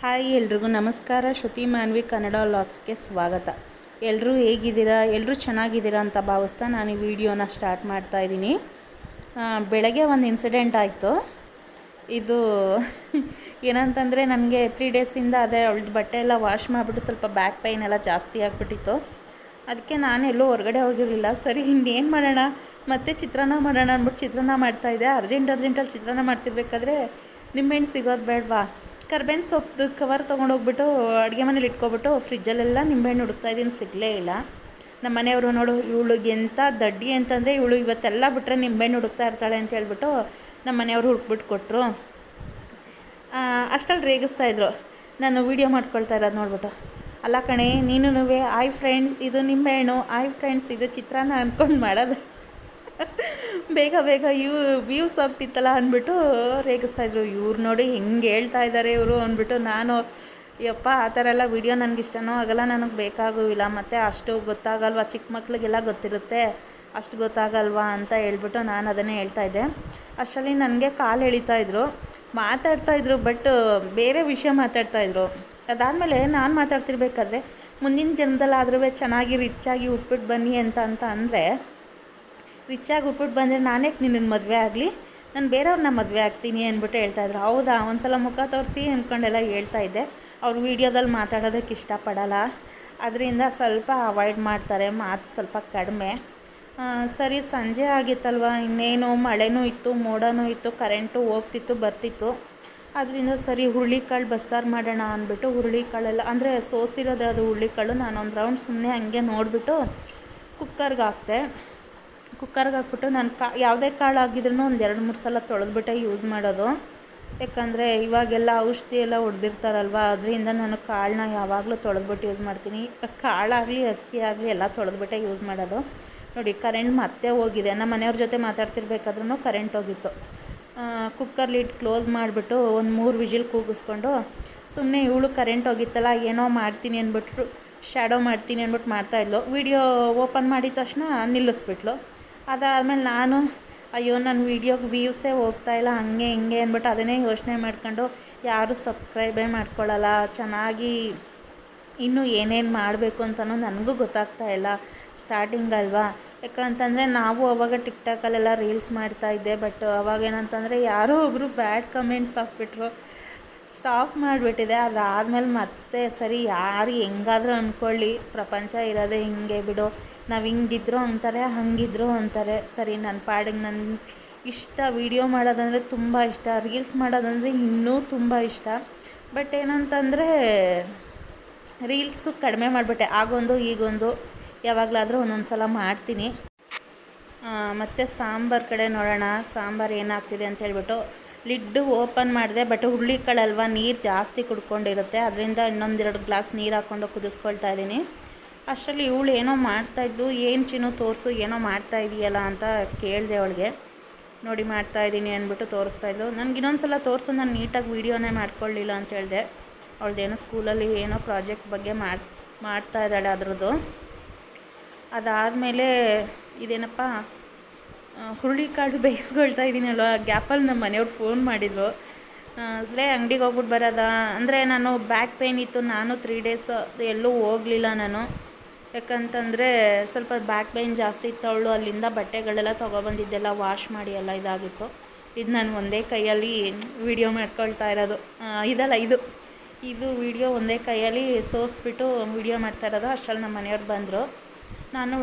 Hi ಎಲ್ರಿಗೂ ನಮಸ್ಕಾರ. ಶ್ರುತಿ ಮಾನ್ವಿ ಕನ್ನಡ ವ್ಲಾಗ್ಸ್ಗೆ ಸ್ವಾಗತ. ಎಲ್ಲರೂ ಹೇಗಿದ್ದೀರಾ? ಎಲ್ಲರೂ ಚೆನ್ನಾಗಿದ್ದೀರಾ ಅಂತ ಭಾವಿಸ್ತಾ ನಾನು ಈ ವಿಡಿಯೋನ ಸ್ಟಾರ್ಟ್ ಮಾಡ್ತಾಯಿದ್ದೀನಿ. ಬೆಳಗ್ಗೆ ಒಂದು ಇನ್ಸಿಡೆಂಟ್ ಆಯಿತು. ಇದು ಏನಂತಂದರೆ ನನಗೆ 3 ಡೇಸಿಂದ ಅದೇ ಅವಳದ್ದು ಬಟ್ಟೆ ಎಲ್ಲ ವಾಶ್ ಮಾಡಿಬಿಟ್ಟು ಸ್ವಲ್ಪ ಬ್ಯಾಕ್ ಪೈನ್ ಎಲ್ಲ ಜಾಸ್ತಿ ಆಗಿಬಿಟ್ಟಿತ್ತು. ಅದಕ್ಕೆ ನಾನೆಲ್ಲೂ ಹೊರಗಡೆ ಹೋಗಿರಲಿಲ್ಲ. ಸರಿ ಇನ್ನೇನು ಮಾಡೋಣ, ಮತ್ತೆ ಚಿತ್ರಾನ್ನ ಮಾಡೋಣ ಅಂದ್ಬಿಟ್ಟು ಚಿತ್ರಾನ್ನ ಮಾಡ್ತಾಯಿದ್ದೆ. ಅರ್ಜೆಂಟಲ್ಲಿ ಚಿತ್ರಾನ್ನ ಮಾಡ್ತಿರ್ಬೇಕಾದ್ರೆ ನಿಂಬೆಹಣ್ಣು ಸಿಗೋದು ಬೇಡವಾ, ಕರ್ಬೇವಿನ ಸೊಪ್ಪು ಕವರ್ ತೊಗೊಂಡೋಗ್ಬಿಟ್ಟು ಅಡುಗೆ ಮನೇಲಿ ಇಟ್ಕೊಬಿಟ್ಟು ಫ್ರಿಜ್ಜಲ್ಲೆಲ್ಲ ನಿಂಬೆಹಣ್ಣು ಹುಡುಕ್ತಾಯಿದ್ದೀನಿ, ಸಿಗಲೇ ಇಲ್ಲ. ನಮ್ಮ ಮನೆಯವರು ನೋಡು ಇವಳಿಗೆ ಎಂಥ ದಡ್ಡಿ ಅಂತಂದರೆ ಇವಳು ಇವತ್ತೆಲ್ಲ ಬಿಟ್ಟರೆ ನಿಂಬೆಹಣ್ಣು ಹುಡುಕ್ತಾ ಇರ್ತಾಳೆ ಅಂತ ಹೇಳ್ಬಿಟ್ಟು ನಮ್ಮ ಮನೆಯವರು ಹುಡುಕ್ಬಿಟ್ಟು ಕೊಟ್ಟರು. ಅಷ್ಟಲ್ಲಿ ರೇಗಿಸ್ತಾಯಿದ್ರು ನಾನು ವೀಡಿಯೋ ಮಾಡ್ಕೊಳ್ತಾ ಇರೋದು ನೋಡ್ಬಿಟ್ಟು. ಅಲ್ಲ ಕಣೆ ನೀನು ಆಯ್ ಫ್ರೆಂಡ್ಸ್ ಇದು ನಿಂಬೆಹಣ್ಣು, ಆಯ್ ಫ್ರೆಂಡ್ಸ್ ಇದು ಚಿತ್ರಾನ್ನ ಅಂದ್ಕೊಂಡು ಮಾಡೋದು ಬೇಗ ವ್ಯೂಸ್ ಆಗ್ತಿತ್ತಲ್ಲ ಅಂದ್ಬಿಟ್ಟು ರೇಗಿಸ್ತಾಯಿದ್ರು. ಇವ್ರು ನೋಡಿ ಹೆಂಗೆ ಹೇಳ್ತಾ ಇದ್ದಾರೆ ಇವರು ಅಂದ್ಬಿಟ್ಟು ನಾನು ಯಪ್ಪ ಆ ಥರ ಎಲ್ಲ ವೀಡಿಯೋ ನನಗಿಷ್ಟನೂ ಆಗಲ್ಲ, ನನಗೆ ಬೇಕಾಗೋವಿಲ್ಲ, ಮತ್ತು ಅಷ್ಟು ಗೊತ್ತಾಗಲ್ವ, ಚಿಕ್ಕ ಮಕ್ಳಿಗೆಲ್ಲ ಗೊತ್ತಿರುತ್ತೆ, ಅಷ್ಟು ಗೊತ್ತಾಗಲ್ವಾ ಅಂತ ಹೇಳ್ಬಿಟ್ಟು ನಾನು ಅದನ್ನೇ ಹೇಳ್ತಾಯಿದ್ದೆ. ಅಷ್ಟರಲ್ಲಿ ನನಗೆ ಕಾಲು ಎಳಿತಾಯಿದ್ರು, ಮಾತಾಡ್ತಾಯಿದ್ರು, ಬಟ್ ಬೇರೆ ವಿಷಯ ಮಾತಾಡ್ತಾಯಿದ್ರು. ಅದಾದಮೇಲೆ ನಾನು ಮಾತಾಡ್ತಿರ್ಬೇಕಾದ್ರೆ ಮುಂದಿನ ಜನ್ಮದಲ್ಲಾದ್ರೂ ಚೆನ್ನಾಗಿ ರಿಚ್ಚಾಗಿ ಹುಟ್ಬಿಟ್ಟು ಬನ್ನಿ ಅಂತ ಅಂದರೆ ರಿಚ್ಚಾಗಿ ಹುಟ್ಬಿಟ್ಟು ಬಂದರೆ ನಾನೇಕೆ ನಿನ್ನನ್ನು ಮದುವೆ ಆಗಲಿ, ನಾನು ಬೇರೆಯವ್ರನ್ನ ಮದುವೆ ಆಗ್ತೀನಿ ಅಂದ್ಬಿಟ್ಟು ಹೇಳ್ತಾಯಿದ್ರು. ಹೌದಾ, ಒಂದು ಸಲ ಮುಖ ತೋರಿಸಿ ಅಂದ್ಕೊಂಡೆಲ್ಲ ಹೇಳ್ತಾಯಿದ್ದೆ. ಅವ್ರು ವೀಡಿಯೋದಲ್ಲಿ ಮಾತಾಡೋದಕ್ಕೆ ಇಷ್ಟಪಡಲ್ಲ, ಅದರಿಂದ ಸ್ವಲ್ಪ ಅವಾಯ್ಡ್ ಮಾಡ್ತಾರೆ, ಮಾತು ಸ್ವಲ್ಪ ಕಡಿಮೆ. ಸರಿ ಸಂಜೆ ಆಗಿತ್ತಲ್ವ, ಇನ್ನೇನು ಮಳೆನೂ ಇತ್ತು, ಮೋಡನೂ ಇತ್ತು, ಕರೆಂಟು ಹೋಗ್ತಿತ್ತು ಬರ್ತಿತ್ತು. ಅದರಿಂದ ಸರಿ ಹುರುಳಿಕಾಳು ಬಸ್ಸಾರು ಮಾಡೋಣ ಅಂದ್ಬಿಟ್ಟು ಹುರುಳಿಕಾಳೆಲ್ಲ ಅಂದರೆ ಸೋಸಿರೋದು ಅದು ಹುರುಳಿಕಾಳು ನಾನೊಂದು ರೌಂಡ್ ಸುಮ್ಮನೆ ಹಂಗೆ ನೋಡಿಬಿಟ್ಟು ಕುಕ್ಕರ್ಗೆ ಹಾಕ್ಬಿಟ್ಟು ನಾನು ಯಾವುದೇ ಕಾಳು ಆಗಿದ್ರೂ ಒಂದು 2-3 ಸಲ ತೊಳೆದ್ಬಿಟ್ಟೆ ಯೂಸ್ ಮಾಡೋದು. ಯಾಕಂದರೆ ಇವಾಗೆಲ್ಲ ಔಷಧಿ ಎಲ್ಲ ಹೊಡೆದಿರ್ತಾರಲ್ವ, ಅದರಿಂದ ನಾನು ಕಾಳನ್ನ ಯಾವಾಗಲೂ ತೊಳೆದ್ಬಿಟ್ಟು ಯೂಸ್ ಮಾಡ್ತೀನಿ. ಕಾಳಾಗಲಿ ಅಕ್ಕಿ ಆಗಲಿ ಎಲ್ಲ ತೊಳೆದ್ಬಿಟ್ಟೆ ಯೂಸ್ ಮಾಡೋದು. ನೋಡಿ ಕರೆಂಟ್ ಮತ್ತೆ ಹೋಗಿದೆ. ನಮ್ಮ ಮನೆಯವ್ರ ಜೊತೆ ಮಾತಾಡ್ತಿರ್ಬೇಕಾದ್ರೂ ಕರೆಂಟ್ ಹೋಗಿತ್ತು. ಕುಕ್ಕರ್ ಲಿಡ್ ಕ್ಲೋಸ್ ಮಾಡಿಬಿಟ್ಟು ಒಂದು 3 ವಿಜಿಲ್ ಕೂಗಿಸ್ಕೊಂಡು ಸುಮ್ಮನೆ ಇವಳು ಕರೆಂಟ್ ಹೋಗಿತ್ತಲ್ಲ ಏನೋ ಮಾಡ್ತೀನಿ ಅಂದ್ಬಿಟ್ರು, ಶ್ಯಾಡೋ ಮಾಡ್ತೀನಿ ಅಂದ್ಬಿಟ್ಟು ಮಾಡ್ತಾಯಿದ್ಲು. ವೀಡಿಯೋ ಓಪನ್ ಮಾಡಿದ ತಕ್ಷಣ ನಿಲ್ಲಿಸ್ಬಿಟ್ಲು. ಅದಾದಮೇಲೆ ನಾನು ಅಯ್ಯೋ ನನ್ನ ವೀಡಿಯೋಗೆ ವ್ಯೂಸೇ ಹೋಗ್ತಾಯಿಲ್ಲ ಹಂಗೆ ಹಿಂಗೆ ಅಂದ್ಬಿಟ್ಟು ಅದನ್ನೇ ಯೋಚನೆ ಮಾಡ್ಕೊಂಡು ಯಾರೂ ಸಬ್ಸ್ಕ್ರೈಬೇ ಮಾಡ್ಕೊಳ್ಳಲ್ಲ, ಚೆನ್ನಾಗಿ ಇನ್ನೂ ಏನೇನು ಮಾಡಬೇಕು ಅಂತಲೂ ನನಗೂ ಗೊತ್ತಾಗ್ತಾ ಇಲ್ಲ, ಸ್ಟಾರ್ಟಿಂಗ್ ಅಲ್ವಾ. ಯಾಕಂತಂದರೆ ನಾವು ಅವಾಗ ಟಿಕ್ಟಾಕಲ್ಲೆಲ್ಲ ರೀಲ್ಸ್ ಮಾಡ್ತಾಯಿದ್ದೆ, ಬಟ್ ಅವಾಗೇನಂತಂದರೆ ಯಾರೋ ಒಬ್ಬರು ಬ್ಯಾಡ್ ಕಮೆಂಟ್ಸ್ ಹಾಕ್ಬಿಟ್ರು, ಸ್ಟಾಪ್ ಮಾಡಿಬಿಟ್ಟಿದೆ. ಅದಾದಮೇಲೆ ಮತ್ತೆ ಸರಿ ಯಾರು ಹೆಂಗಾದರೂ ಅಂದ್ಕೊಳ್ಳಿ, ಪ್ರಪಂಚ ಇರೋದೇ ಹಿಂಗೆ ಬಿಡು, ನಾವು ಹಿಂಗಿದ್ರು ಅಂತಾರೆ ಹಂಗಿದ್ರು ಅಂತಾರೆ. ಸರಿ ನನ್ನ ಪಾಡಿಗೆ ನನ್ನ ಇಷ್ಟ, ವೀಡಿಯೋ ಮಾಡೋದಂದರೆ ತುಂಬ ಇಷ್ಟ, ರೀಲ್ಸ್ ಮಾಡೋದಂದರೆ ಇನ್ನೂ ತುಂಬ ಇಷ್ಟ. ಬಟ್ ಏನಂತಂದರೆ ರೀಲ್ಸು ಕಡಿಮೆ ಮಾಡಿಬಿಟ್ಟೆ, ಆಗೊಂದು ಈಗೊಂದು ಯಾವಾಗಲಾದರೂ ಒಂದೊಂದು ಸಲ ಮಾಡ್ತೀನಿ. ಮತ್ತು ಸಾಂಬಾರು ಕಡೆ ನೋಡೋಣ, ಸಾಂಬಾರು ಏನಾಗ್ತಿದೆ ಅಂತ ಹೇಳ್ಬಿಟ್ಟು ಲಿಡ್ಡು ಓಪನ್ ಮಾಡಿದೆ. ಬಟ್ ಹುರುಳಿಕಾಳಲ್ವ ನೀರು ಜಾಸ್ತಿ ಕುಡ್ಕೊಂಡಿರುತ್ತೆ, ಅದರಿಂದ ಇನ್ನೊಂದೆರಡು ಗ್ಲಾಸ್ ನೀರು ಹಾಕ್ಕೊಂಡು ಕುದಿಸ್ಕೊಳ್ತಾ ಇದ್ದೀನಿ. ಅಷ್ಟರಲ್ಲಿ ಇವಳು ಏನೋ ಮಾಡ್ತಾಯಿದ್ದು, ಏನು ಚಿನ್ನು ತೋರಿಸು ಏನೋ ಮಾಡ್ತಾಯಿದೆಯಲ್ಲ ಅಂತ ಕೇಳಿದೆ ಅವಳಿಗೆ. ನೋಡಿ ಮಾಡ್ತಾಯಿದ್ದೀನಿ ಅಂದ್ಬಿಟ್ಟು ತೋರಿಸ್ತಾಯಿದ್ದು. ನನಗೆ ಇನ್ನೊಂದು ಸಲ ತೋರಿಸು, ನಾನು ನೀಟಾಗಿ ವೀಡಿಯೋನೇ ಮಾಡ್ಕೊಳ್ಳಿಲ್ಲ ಅಂತ ಹೇಳಿದೆ. ಅವಳದ್ದೇನೋ ಸ್ಕೂಲಲ್ಲಿ ಏನೋ ಪ್ರಾಜೆಕ್ಟ್ ಬಗ್ಗೆ ಮಾಡ್ತಾ ಇದ್ದಾಳೆ ಅದರದ್ದು. ಅದಾದಮೇಲೆ ಇದೇನಪ್ಪ ಹುರುಳಿಕಾಳು ಬೇಯಿಸ್ಕೊಳ್ತಾ ಇದ್ದೀನಲ್ವ, ಗ್ಯಾಪಲ್ಲಿ ನಮ್ಮ ಮನೆಯವ್ರು ಫೋನ್ ಮಾಡಿದರು. ಅಲ್ಲೇ ಅಂಗಡಿಗೆ ಹೋಗ್ಬಿಟ್ಟು ಬರೋದಾ ಅಂದರೆ ನಾನು ಬ್ಯಾಕ್ ಪೇಯ್ನ್ ಇತ್ತು, ನಾನು 3 ಡೇಸ್ ಎಲ್ಲೂ ಹೋಗಲಿಲ್ಲ ನಾನು. ಯಾಕಂತಂದರೆ ಸ್ವಲ್ಪ ಬ್ಯಾಕ್ ಪೇಯ್ನ್ ಜಾಸ್ತಿ ಇತ್ತು. ಅವಳು ಅಲ್ಲಿಂದ ಬಟ್ಟೆಗಳೆಲ್ಲ ತೊಗೊಬಂದಿದ್ದೆಲ್ಲ ವಾಶ್ ಮಾಡಿ ಎಲ್ಲ ಇದಾಗಿತ್ತು. ಇದು ನಾನು ಒಂದೇ ಕೈಯಲ್ಲಿ ವೀಡಿಯೋ ಮಾಡ್ಕೊಳ್ತಾ ಇರೋದು, ಇದು ವೀಡಿಯೋ ಒಂದೇ ಕೈಯಲ್ಲಿ ಸೋಸ್ಬಿಟ್ಟು ವೀಡಿಯೋ ಮಾಡ್ತಾ ಇರೋದು. ಅಷ್ಟರಲ್ಲಿ ನಮ್ಮ ಮನೆಯವ್ರು ಬಂದರು. ನಾನು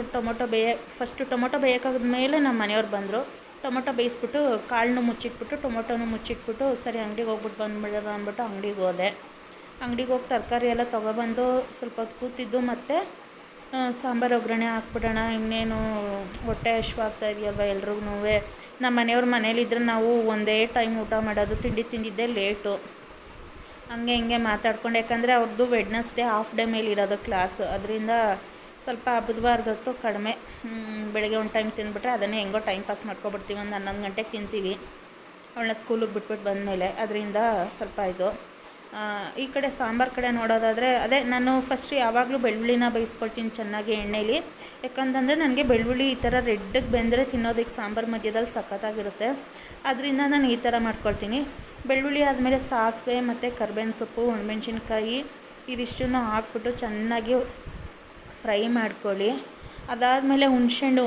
ಫಸ್ಟು ಟೊಮೊಟೊ ಬೇಯೋಕ್ಕಾದ್ಮೇಲೆ ನಮ್ಮ ಮನೆಯವ್ರು ಬಂದರು. ಟೊಮೊಟೊ ಬೇಯಿಸ್ಬಿಟ್ಟು ಕಾಳನ್ನು ಮುಚ್ಚಿಟ್ಬಿಟ್ಟು ಟೊಮೊಟೊನು ಮುಚ್ಚಿಟ್ಬಿಟ್ಟು ಸರಿ ಅಂಗಡಿಗೆ ಹೋಗ್ಬಿಟ್ಟು ಬಂದುಬಿಡೋದು ಅಂದ್ಬಿಟ್ಟು ಅಂಗಡಿಗೆ ಹೋದೆ. ಅಂಗಡಿಗೆ ಹೋಗಿ ತರಕಾರಿ ಎಲ್ಲ ತೊಗೊಬಂದು ಸ್ವಲ್ಪ ಹೊತ್ತು ಕೂತಿದ್ದು, ಮತ್ತು ಸಾಂಬಾರು ಒಗ್ಗರಣೆ ಹಾಕ್ಬಿಡೋಣ, ಇನ್ನೇನು ಹೊಟ್ಟೆ ಹಶ್ವಾಗ್ತಾ ಇದೆಯಲ್ವ ಎಲ್ರಿಗೂ. ನಮ್ಮ ಮನೆಯವ್ರ ಮನೇಲಿದ್ದರೆ ನಾವು ಒಂದೇ ಟೈಮ್ ಊಟ ಮಾಡೋದು, ತಿಂದಿದ್ದೇ ಲೇಟು. ಹಂಗೆ ಹಿಂಗೆ ಮಾತಾಡ್ಕೊಂಡು, ಯಾಕಂದರೆ ಅವ್ರದ್ದು ವೆಡ್ನೆಸ್ಡೇ ಹಾಫ್ ಡೇ ಮೇಲೆ ಇರೋದು ಕ್ಲಾಸು, ಅದರಿಂದ ಸ್ವಲ್ಪ ಬುಧವಾರದೊತ್ತು ಕಡಿಮೆ. ಬೆಳಗ್ಗೆ ಒಂದು ಟೈಮ್ ತಿಂದುಬಿಟ್ರೆ ಅದನ್ನೇ ಹೆಂಗೋ ಟೈಮ್ ಪಾಸ್ ಮಾಡ್ಕೊಬಿಡ್ತೀವಿ, ಒಂದು 11 ಗಂಟೆಗೆ ತಿಂತೀವಿ ಅವಳನ್ನ ಸ್ಕೂಲಿಗೆ ಬಿಟ್ಬಿಟ್ಟು ಬಂದಮೇಲೆ. ಅದರಿಂದ ಸ್ವಲ್ಪ ಇದು ಈ ಕಡೆ ಸಾಂಬಾರು ಕಡೆ ನೋಡೋದಾದರೆ ಅದೇ ನಾನು ಫಸ್ಟ್ ಯಾವಾಗಲೂ ಬೆಳ್ಳುಳ್ಳಿನ ಬೇಯಿಸ್ಕೊಳ್ತೀನಿ ಚೆನ್ನಾಗಿ ಎಣ್ಣೆಲಿ. ಯಾಕಂತಂದರೆ ನನಗೆ ಬೆಳ್ಳುಳ್ಳಿ ಈ ಥರ ರೆಡ್ಡಿಗೆ ಬೆಂದರೆ ತಿನ್ನೋದಕ್ಕೆ ಸಾಂಬಾರು ಮಧ್ಯದಲ್ಲಿ ಸಖತ್ತಾಗಿರುತ್ತೆ. ಅದರಿಂದ ನಾನು ಈ ಥರ ಮಾಡ್ಕೊಳ್ತೀನಿ. ಬೆಳ್ಳುಳ್ಳಿ ಆದಮೇಲೆ ಸಾಸಿವೆ ಮತ್ತು ಕರ್ಬೇವಿನ ಸೊಪ್ಪು, ಒಣಮೆಣ್ಸಿನ್ಕಾಯಿ ಇದಿಷ್ಟನ್ನು ಹಾಕ್ಬಿಟ್ಟು ಚೆನ್ನಾಗಿ ಫ್ರೈ ಮಾಡ್ಕೊಳ್ಳಿ. ಅದಾದಮೇಲೆ ಹುಣ್ಸೆಹಣ್ಣು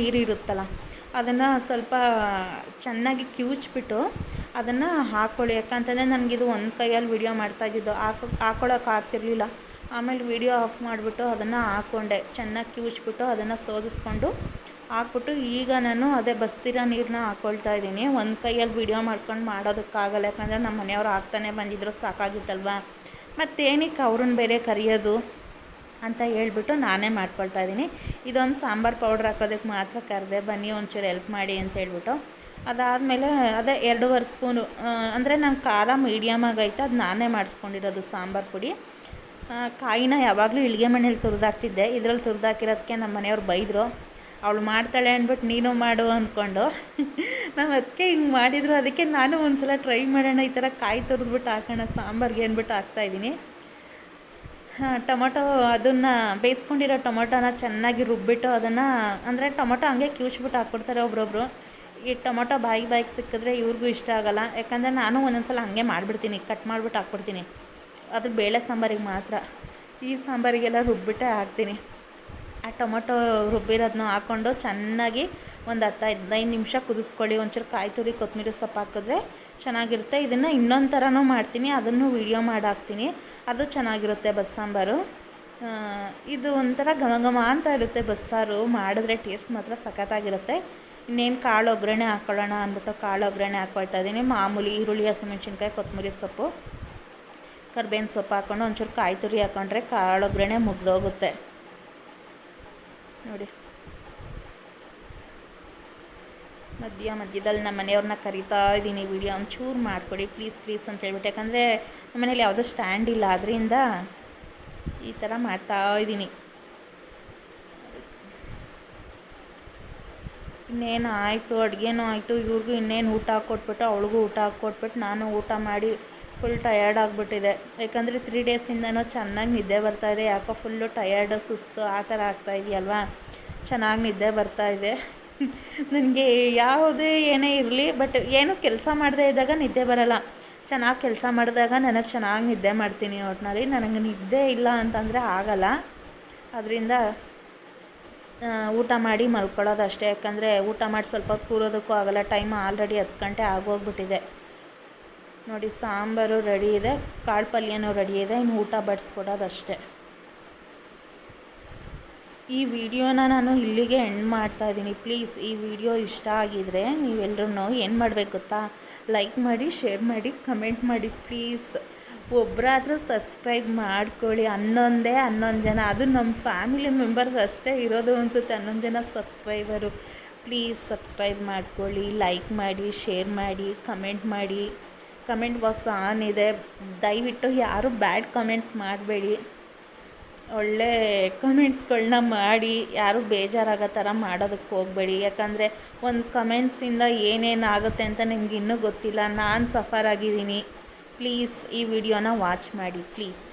ನೀರು ಇರುತ್ತಲ್ಲ ಅದನ್ನು ಸ್ವಲ್ಪ ಚೆನ್ನಾಗಿ ಕಿವುಚ್ಬಿಟ್ಟು ಅದನ್ನು ಹಾಕ್ಕೊಳ್ಳಿ. ಯಾಕಂತಂದರೆ ನನಗಿದು ಒಂದು ಕೈಯಲ್ಲಿ ವೀಡಿಯೋ ಮಾಡ್ತಾಯಿದ್ದು ಹಾಕ್ಕೊಳ್ಳೋಕೆ ಆಗ್ತಿರ್ಲಿಲ್ಲ. ಆಮೇಲೆ ವೀಡಿಯೋ ಆಫ್ ಮಾಡಿಬಿಟ್ಟು ಅದನ್ನು ಹಾಕ್ಕೊಂಡೆ. ಚೆನ್ನಾಗಿ ಕಿವುಚ್ಬಿಟ್ಟು ಅದನ್ನು ಸೋದಿಸ್ಕೊಂಡು ಹಾಕ್ಬಿಟ್ಟು ಈಗ ನಾನು ಬಸ್ತಿರೋ ನೀರನ್ನ ಹಾಕ್ಕೊಳ್ತಾ ಇದ್ದೀನಿ. ಒಂದು ಕೈಯಲ್ಲಿ ವೀಡಿಯೋ ಮಾಡ್ಕೊಂಡು ಮಾಡೋದಕ್ಕಾಗಲ್ಲ, ಯಾಕಂದರೆ ನಮ್ಮ ಮನೆಯವರು ಹಾಕ್ತಾನೆ ಬಂದಿದ್ರು, ಸಾಕಾಗಿತ್ತಲ್ವ. ಮತ್ತೇನಕ್ಕೆ ಅವ್ರನ್ನ ಬೇರೆ ಕರೆಯೋದು ಅಂತ ಹೇಳ್ಬಿಟ್ಟು ನಾನೇ ಮಾಡ್ಕೊಳ್ತಾ ಇದ್ದೀನಿ. ಇದೊಂದು ಸಾಂಬಾರು ಪೌಡ್ರ್ ಹಾಕೋದಕ್ಕೆ ಮಾತ್ರ ಕರೆದೆ, ಬನ್ನಿ ಒಂಚೂರು ಹೆಲ್ಪ್ ಮಾಡಿ ಅಂತ ಹೇಳ್ಬಿಟ್ಟು. ಅದಾದಮೇಲೆ 2.5 ಸ್ಪೂನು ಅಂದರೆ ನಾನು ಖಾರ ಮೀಡಿಯಮ್ ಆಗೈತೆ, ಅದು ನಾನೇ ಮಾಡಿಸ್ಕೊಂಡಿರೋದು ಸಾಂಬಾರು ಪುಡಿ. ಕಾಯಿನ ಯಾವಾಗಲೂ ಇಳಿಗೆ ಮನೇಲಿ ತುರಿದಾಕ್ತಿದ್ದೆ, ಇದರಲ್ಲಿ ತುರಿದಾಕಿರೋದಕ್ಕೆ ನಮ್ಮ ಮನೆಯವ್ರು ಬೈದರು. ಅವಳು ಮಾಡ್ತಾಳೆ ಅಂದ್ಬಿಟ್ಟು ನೀನು ಮಾಡು ಅಂದ್ಕೊಂಡು ನಮ್ಮ ಅದಕ್ಕೆ ಹಿಂಗೆ ಮಾಡಿದರು. ಅದಕ್ಕೆ ನಾನು ಒಂದು ಸಲ ಟ್ರೈ ಮಾಡೋಣ, ಈ ಥರ ಕಾಯಿ ತುರಿದ್ಬಿಟ್ಟು ಹಾಕೋಣ ಸಾಂಬಾರಿಗೆ ಅಂದ್ಬಿಟ್ಟು ಹಾಕ್ತಾಯಿದ್ದೀನಿ. ಟೊಮೊಟೊ ಅದನ್ನು ಬೇಯಿಸ್ಕೊಂಡಿರೋ ಟೊಮೊಟೊನ ಚೆನ್ನಾಗಿ ರುಬ್ಬಿಟ್ಟು ಅದನ್ನು ಅಂದರೆ ಟೊಮೊಟೊ ಹಂಗೆ ಕಿವುಚ್ಬಿಟ್ಟು ಹಾಕ್ಬಿಡ್ತಾರೆ ಒಬ್ರೊಬ್ರು. ಈ ಟೊಮೊಟೊ ಬಾಯಿಗೆ ಸಿಕ್ಕಿದ್ರೆ ಇವ್ರಿಗೂ ಇಷ್ಟ ಆಗೋಲ್ಲ. ಯಾಕಂದರೆ ನಾನು ಒಂದೊಂದು ಸಲ ಹಾಗೆ ಮಾಡಿಬಿಡ್ತೀನಿ, ಕಟ್ ಮಾಡಿಬಿಟ್ಟು ಹಾಕ್ಬಿಡ್ತೀನಿ. ಅದು ಬೇಳೆ ಸಾಂಬಾರಿಗೆ ಮಾತ್ರ. ಈ ಸಾಂಬಾರಿಗೆಲ್ಲ ರುಬ್ಬಿಟ್ಟೆ ಹಾಕ್ತೀನಿ. ಆ ಟೊಮೊಟೊ ರುಬ್ಬಿರೋದನ್ನ ಹಾಕ್ಕೊಂಡು ಚೆನ್ನಾಗಿ ಒಂದು 10-15 ನಿಮಿಷ ಕುದಿಸ್ಕೊಳ್ಳಿ. ಒಂಚೂರು ಕಾಯಿ ತುರಿ ಕೊತ್ತಂಬರಿ ಸೊಪ್ಪು ಹಾಕಿದ್ರೆ ಚೆನ್ನಾಗಿರುತ್ತೆ. ಇದನ್ನು ಇನ್ನೊಂದು ಥರನೂ ಮಾಡ್ತೀನಿ, ಅದನ್ನು ವೀಡಿಯೋ ಮಾಡಿ ಹಾಕ್ತೀನಿ, ಅದು ಚೆನ್ನಾಗಿರುತ್ತೆ ಬಸ್ಸಾಂಬಾರು. ಇದು ಒಂಥರ ಘಮ ಅಂತ ಇರುತ್ತೆ ಬಸ್ಸಾರು, ಮಾಡಿದ್ರೆ ಟೇಸ್ಟ್ ಮಾತ್ರ ಸಖತ್ತಾಗಿರುತ್ತೆ. ಇನ್ನೇನು ಕಾಳು ಒಗ್ಗರಣೆ ಹಾಕ್ಕೊಳ್ಳೋಣ ಅಂದ್ಬಿಟ್ಟು ಕಾಳು ಒಗ್ಗರಣೆ ಹಾಕ್ಕೊಳ್ತಾ ಇದ್ದೀನಿ. ಮಾಮೂಲಿ ಈರುಳ್ಳಿ, ಹಸಿಮೆಣ್ಸಿನ್ಕಾಯಿ, ಕೊತ್ತಂಬರಿ ಸೊಪ್ಪು, ಕರ್ಬೇವಿನ ಸೊಪ್ಪು ಹಾಕ್ಕೊಂಡು ಒಂಚೂರು ಕಾಯಿ ತುರಿ ಹಾಕ್ಕೊಂಡ್ರೆ ಕಾಳು ಒಗ್ಗರಣೆ ಮುಗ್ದೋಗುತ್ತೆ ನೋಡಿ. ಮಧ್ಯದಲ್ಲಿ ನಮ್ಮ ಮನೆಯವ್ರನ್ನ ಕರಿತಾ ಇದ್ದೀನಿ, ವೀಡಿಯೋ ಒಂಚೂರು ಮಾಡಿಕೊಡಿ ಪ್ಲೀಸ್ ಅಂತ ಹೇಳ್ಬಿಟ್ಟು. ಯಾಕಂದರೆ ನಮ್ಮ ಮನೇಲಿ ಯಾವುದೋ ಸ್ಟ್ಯಾಂಡ್ ಇಲ್ಲ, ಅದರಿಂದ ಈ ಥರ ಮಾಡ್ತಾ ಇದ್ದೀನಿ. ಇನ್ನೇನು ಆಯಿತು, ಅಡುಗೆನೂ ಆಯಿತು, ಇವ್ರಿಗೂ ಇನ್ನೇನು ಊಟ ಹಾಕ್ಕೊಟ್ಬಿಟ್ಟು ಅವಳಿಗೂ ಊಟ ಹಾಕ್ಕೊಟ್ಬಿಟ್ಟು ನಾನು ಊಟ ಮಾಡಿ ಫುಲ್ ಟಯರ್ಡ್ ಆಗಿಬಿಟ್ಟಿದೆ. ಯಾಕಂದರೆ 3 ಡೇಸಿಂದನೂ ಚೆನ್ನಾಗಿ ನಿದ್ದೆ ಬರ್ತಾಯಿದೆ. ಯಾಕೋ ಫುಲ್ಲು ಟಯರ್ಡು, ಸುಸ್ತು ಆ ಥರ ಆಗ್ತಾಯಿದೆಯಲ್ವಾ, ಚೆನ್ನಾಗಿ ನಿದ್ದೆ ಬರ್ತಾಯಿದೆ. ನನಗೆ ಯಾವುದೇ ಏನೇ ಇರಲಿ, ಬಟ್ ಏನು ಕೆಲಸ ಮಾಡದೇ ಇದ್ದಾಗ ನಿದ್ದೆ ಬರೋಲ್ಲ. ಚೆನ್ನಾಗಿ ಕೆಲಸ ಮಾಡಿದಾಗ ನನಗೆ ಚೆನ್ನಾಗಿ ನಿದ್ದೆ ಮಾಡ್ತೀನಿ. ಒಟ್ಟಿನಲ್ಲಿ ನನಗೆ ನಿದ್ದೆ ಇಲ್ಲ ಅಂತಂದರೆ ಆಗಲ್ಲ. ಅದರಿಂದ ಊಟ ಮಾಡಿ ಮಲ್ಕೊಳ್ಳೋದು ಅಷ್ಟೇ. ಯಾಕಂದರೆ ಊಟ ಮಾಡಿ ಸ್ವಲ್ಪ ಹೊತ್ತು ಕೂರೋದಕ್ಕೂ ಆಗಲ್ಲ, ಟೈಮ್ ಆಲ್ರೆಡಿ 10 ಗಂಟೆ ಆಗೋಗ್ಬಿಟ್ಟಿದೆ ನೋಡಿ. ಸಾಂಬಾರು ರೆಡಿ ಇದೆ, ಕಾಳು ಪಲ್ಯನೂ ರೆಡಿ ಇದೆ, ಇನ್ನು ಊಟ ಬಡಿಸ್ಕೊಡೋದಷ್ಟೇ. ಈ ವಿಡಿಯೋನ ನಾನು ಇಲ್ಲಿಗೆ ಎಂಡ್ ಮಾಡ್ತಾಯಿದ್ದೀನಿ. ಪ್ಲೀಸ್ ಈ ವಿಡಿಯೋ ಇಷ್ಟ ಆಗಿದರೆ ನೀವೆಲ್ಲರೂ ಏನು ಮಾಡಬೇಕು ಗೊತ್ತಾ, ಲೈಕ್ ಮಾಡಿ, ಶೇರ್ ಮಾಡಿ, ಕಮೆಂಟ್ ಮಾಡಿ. ಪ್ಲೀಸ್ ಒಬ್ಬರಾದರೂ ಸಬ್ಸ್ಕ್ರೈಬ್ ಮಾಡ್ಕೊಳ್ಳಿ. 11 ಜನ, ಅದು ನಮ್ಮ ಫ್ಯಾಮಿಲಿ ಮೆಂಬರ್ಸ್ ಅಷ್ಟೇ ಇರೋದು ಅನಿಸುತ್ತೆ 11 ಜನ ಸಬ್ಸ್ಕ್ರೈಬರು. ಪ್ಲೀಸ್ ಸಬ್ಸ್ಕ್ರೈಬ್ ಮಾಡ್ಕೊಳ್ಳಿ, ಲೈಕ್ ಮಾಡಿ, ಶೇರ್ ಮಾಡಿ, ಕಮೆಂಟ್ ಮಾಡಿ. ಕಮೆಂಟ್ ಬಾಕ್ಸ್ ಆನ್ ಇದೆ, ದಯವಿಟ್ಟು ಯಾರು ಬ್ಯಾಡ್ ಕಮೆಂಟ್ಸ್ ಮಾಡಬೇಡಿ, ಒಳ್ಳೆ ಕಮೆಂಟ್ಸ್ಗಳನ್ನ ಮಾಡಿ. ಯಾರು ಬೇಜಾರಾಗೋ ಥರ ಮಾಡೋದಕ್ಕೆ ಹೋಗಬೇಡಿ. ಯಾಕಂದರೆ ಒಂದು ಕಮೆಂಟ್ಸಿಂದ ಏನೇನು ಆಗುತ್ತೆ ಅಂತ ನಿಮ್ಗೆ ಇನ್ನೂ ಗೊತ್ತಿಲ್ಲ. ನಾನು ಸಫರ್ ಆಗಿದ್ದೀನಿ. ಪ್ಲೀಸ್ ಈ ವಿಡಿಯೋನ ವಾಚ್ ಮಾಡಿ ಪ್ಲೀಸ್.